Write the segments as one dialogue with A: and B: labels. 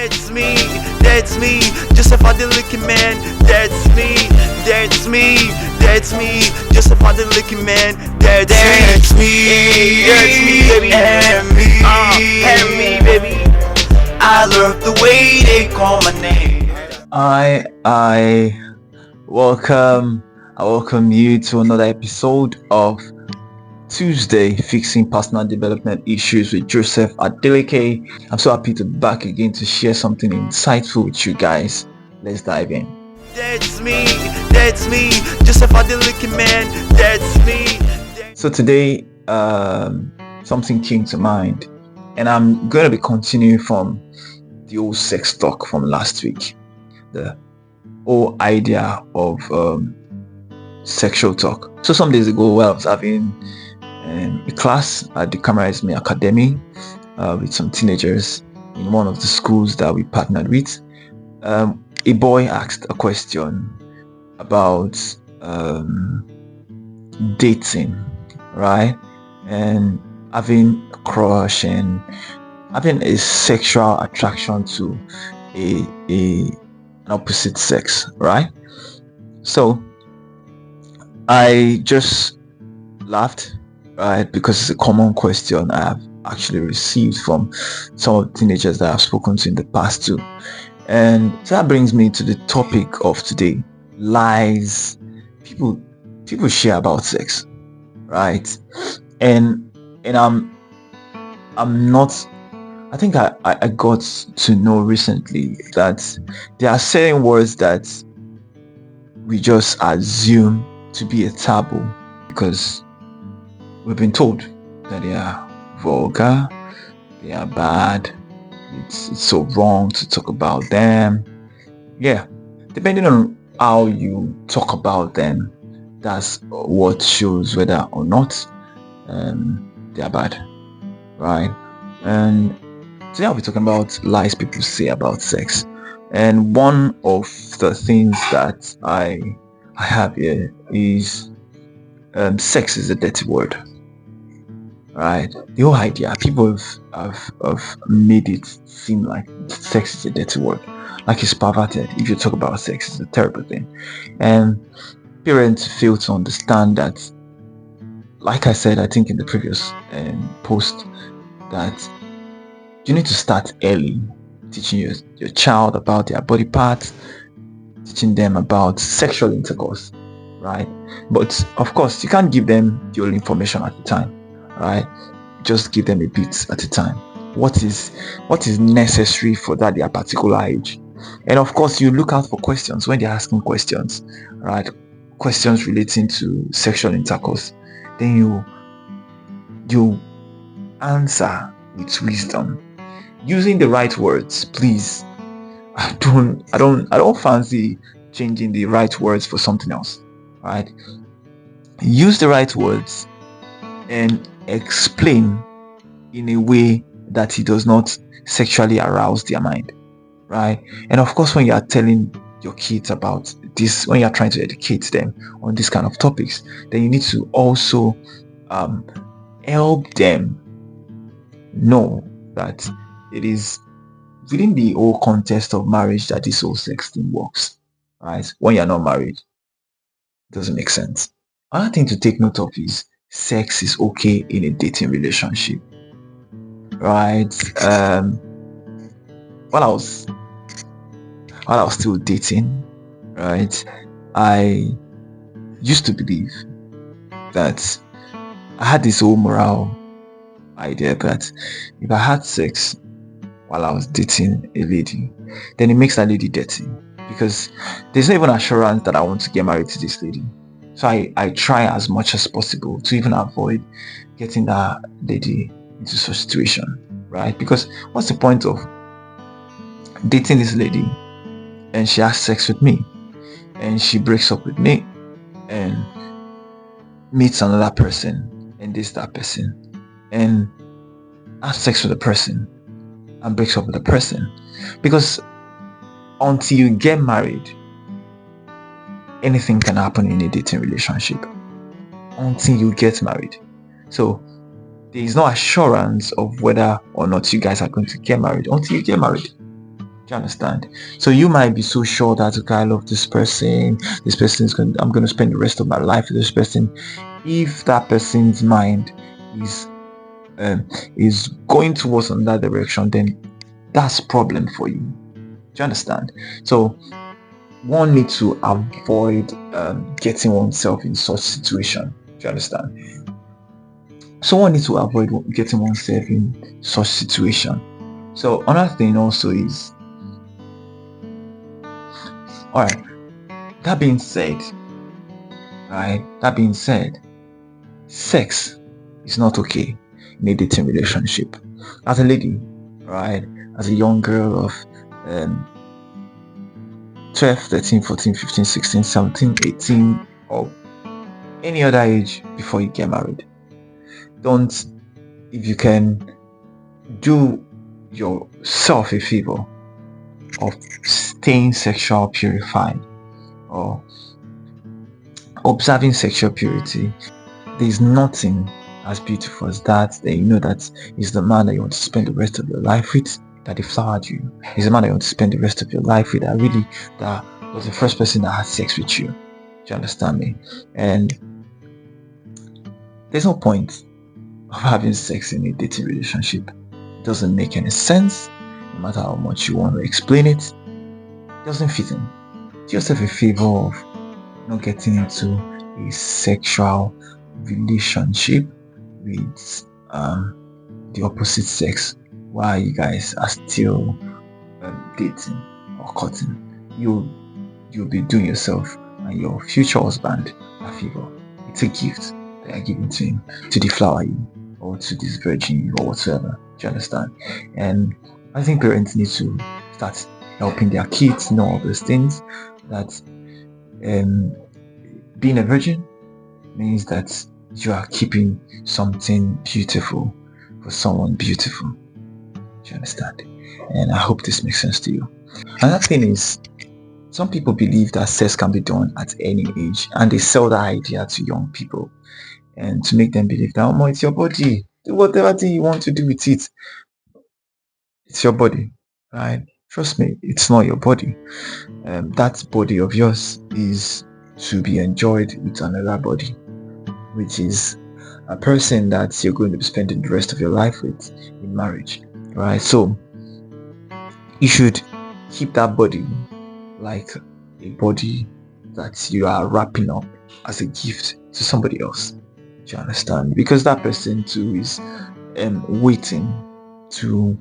A: That's me, Joseph Adeleke, man. That's me, Joseph Adeleke, man. That's me, baby. And me, baby. I love the way they call my name.
B: I welcome you to another episode of Toolzday, fixing personal development issues with Joseph Adeleke. I'm so happy to be back again to share something insightful with you guys. Let's dive in.
A: That's me, Joseph Adeleke, man. That's me.
B: So today, something came to mind, and I'm going to be continuing from the old sex talk from last week. The whole idea of sexual talk. So some days ago, I was having a class at the Cameraisme Academy with some teenagers in one of the schools that we partnered with. A boy asked a question about dating, right? And having a crush and having a sexual attraction to an opposite sex, right? So I just laughed, right, because it's a common question I have actually received from some of the teenagers that I've spoken to in the past too. And so that brings me to the topic of today: lies people share about sex, right? And I'm not, I think I got to know recently that there are certain words that we just assume to be a taboo because we've been told that they are vulgar, they are bad, it's so wrong to talk about them. Yeah, depending on how you talk about them, that's what shows whether or not they are bad, right? And today I'll be talking about lies people say about sex. And one of the things that I have here is sex is a dirty word, right? The whole idea, people have made it seem like sex is a dirty word, like it's perverted. If you talk about sex, it's a terrible thing. And parents fail to understand that, like I said, I think in the previous post, that you need to start early, teaching your child about their body parts, teaching them about sexual intercourse, right? But of course, you can't give them the whole information at the time, right? Just give them a bit at a time. What is necessary for their particular age? And of course, you look out for questions when they're asking questions, right? Questions relating to sexual intercourse. Then you answer with wisdom, using the right words, please. I don't fancy changing the right words for something else, right? Use the right words and explain in a way that it does not sexually arouse their mind, right? And of course, when you are telling your kids about this, when you are trying to educate them on this kind of topics, then you need to also help them know that it is within the whole context of marriage that this whole sex thing works, right? When you're not married, it doesn't make sense. Another thing to take note of is sex is okay in a dating relationship, right? While I was still dating, right, I used to believe that I had this whole moral idea that if I had sex while I was dating a lady, then it makes that lady dirty, because there's not even assurance that I want to get married to this lady. So I try as much as possible to even avoid getting that lady into such a situation, right? Because what's the point of dating this lady and she has sex with me and she breaks up with me and meets another person and dates that person and has sex with the person and breaks up with the person? Because until you get married, anything can happen in a dating relationship until you get married. So there is no assurance of whether or not you guys are going to get married until you get married. Do you understand? So you might be so sure that, okay, I love this person. This person I'm going to spend the rest of my life with this person. If that person's mind is um, is going towards in that direction, then that's a problem for you. Do you understand? So one needs to avoid getting oneself in such situation. Do you understand? So one needs to avoid getting oneself in such situation. So another thing also is, all right. That being said, right? That being said, sex is not okay in a dating relationship. As a lady, right? As a young girl of um, 12, 13, 14, 15, 16, 17, 18, or any other age before you get married. Don't, if you can, do yourself a favor of staying sexual purified or observing sexual purity. There's nothing as beautiful as that. That you know that is the man that you want to spend the rest of your life with, that he flowered you. He's the man that you want to spend the rest of your life with, that was the first person that had sex with you. Do you understand me? And there's no point of having sex in a dating relationship. It doesn't make any sense, no matter how much you want to explain it. It doesn't fit in. Do yourself a favor of not getting into a sexual relationship with the opposite sex while you guys are still dating or courting. You'll be doing yourself and your future husband a favor. It's a gift that you're giving to him to deflower you or to this virgin you or whatsoever. Do you understand? And I think parents need to start helping their kids know all those things, that being a virgin means that you are keeping something beautiful for someone beautiful. Do you understand? And I hope this makes sense to you. Another thing is, some people believe that sex can be done at any age, and they sell that idea to young people and to make them believe that, oh, it's your body. Do whatever thing you want to do with it. It's your body, right? Trust me, it's not your body. That body of yours is to be enjoyed with another body, which is a person that you're going to be spending the rest of your life with in marriage, right? So you should keep that body like a body that you are wrapping up as a gift to somebody else. Do you understand? Because that person too is waiting to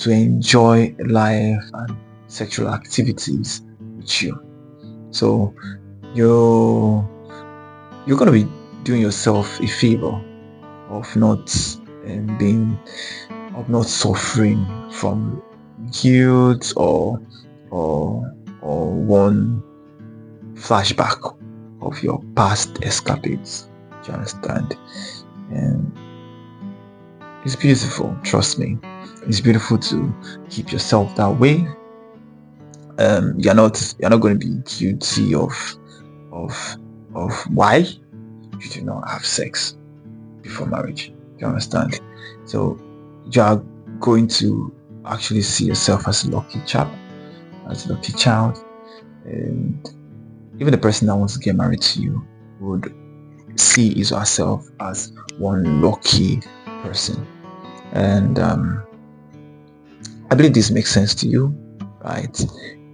B: enjoy life and sexual activities with you. So you're gonna be doing yourself a favor of not suffering from guilt or one flashback of your past escapades. Do you understand? And it's beautiful, trust me. It's beautiful to keep yourself that way. You're not going to be guilty of why you do not have sex before marriage. Do you understand? So you are going to actually see yourself as a lucky chap, as a lucky child, and even the person that wants to get married to you would see his or herself as one lucky person. And I believe this makes sense to you, right?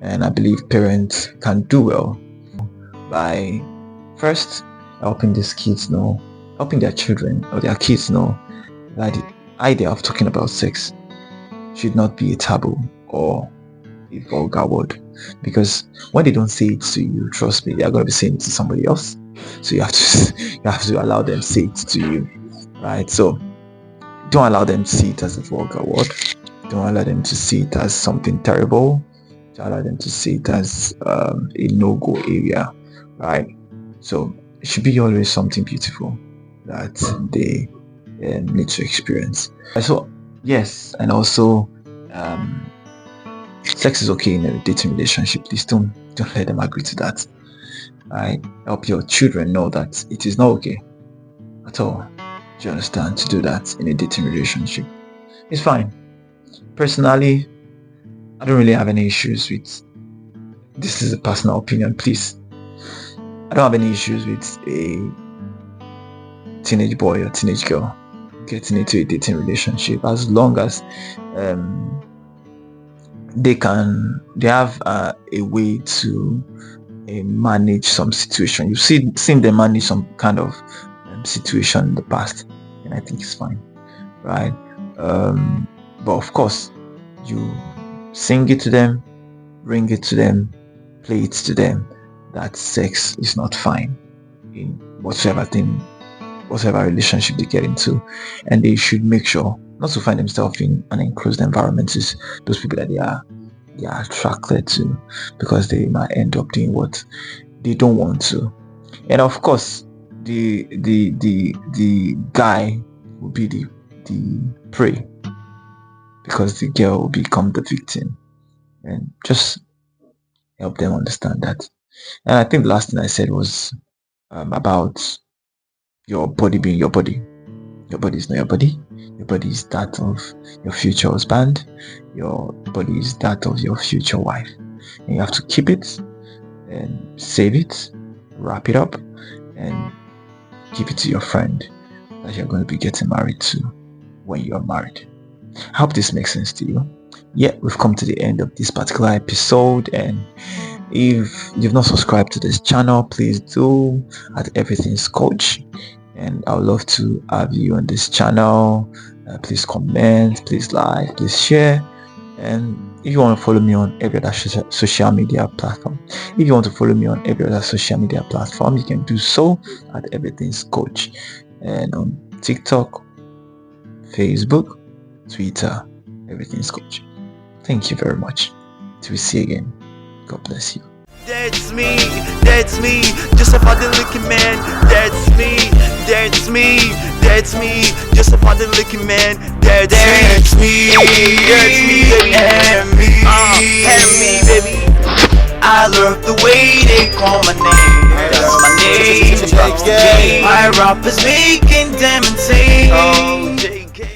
B: And I believe parents can do well by first helping their children or their kids know that the idea of talking about sex should not be a taboo or a vulgar word. Because when they don't say it to you, trust me, they are going to be saying it to somebody else. So you have to allow them to say it to you, right? So don't allow them to see it as a vulgar word. Don't allow them to see it as something terrible. Don't allow them to see it as a no-go area, right? So it should be always something beautiful that they need to experience. So yes, and also sex is okay in a dating relationship. Please don't let them agree to that. Right? Help your children know that it is not okay at all. Do you understand? To do that in a dating relationship, it's fine. Personally, I don't really have any issues with, this is a personal opinion, please. I don't have any issues with a teenage boy or teenage girl getting into a dating relationship, as long as they have a way to manage some situation. You've seen them manage some kind of situation in the past, and I think it's fine, right? But of course, you sing it to them, ring it to them, play it to them that sex is not fine in whatsoever relationship they get into, and they should make sure not to find themselves in an enclosed environment is those people that they are attracted to, because they might end up doing what they don't want to. And of course, the guy will be the prey, because the girl will become the victim, and just help them understand that. And I think the last thing I said was about your body being your body. Your body is not your body. Your body is that of your future husband. Your body is that of your future wife. And you have to keep it and save it, wrap it up, and give it to your friend that you're going to be getting married to when you're married. I hope this makes sense to you. Yeah, we've come to the end of this particular episode, and if you've not subscribed to this channel, please do at Everything's Coach, and I would love to have you on this channel. Please comment, please like, please share, and if you want to follow me on every other social media platform, you can do so at Everything's Coach, and on TikTok, Facebook, Twitter, Everything's Coach. Thank you very much. Till we see you again. God bless you.
A: That's me, Joseph Adeleke, man. That's me, Joseph Adeleke, man. That's me, baby. And me, baby. I love the way they call my name. That's my name. My rap is making them insane.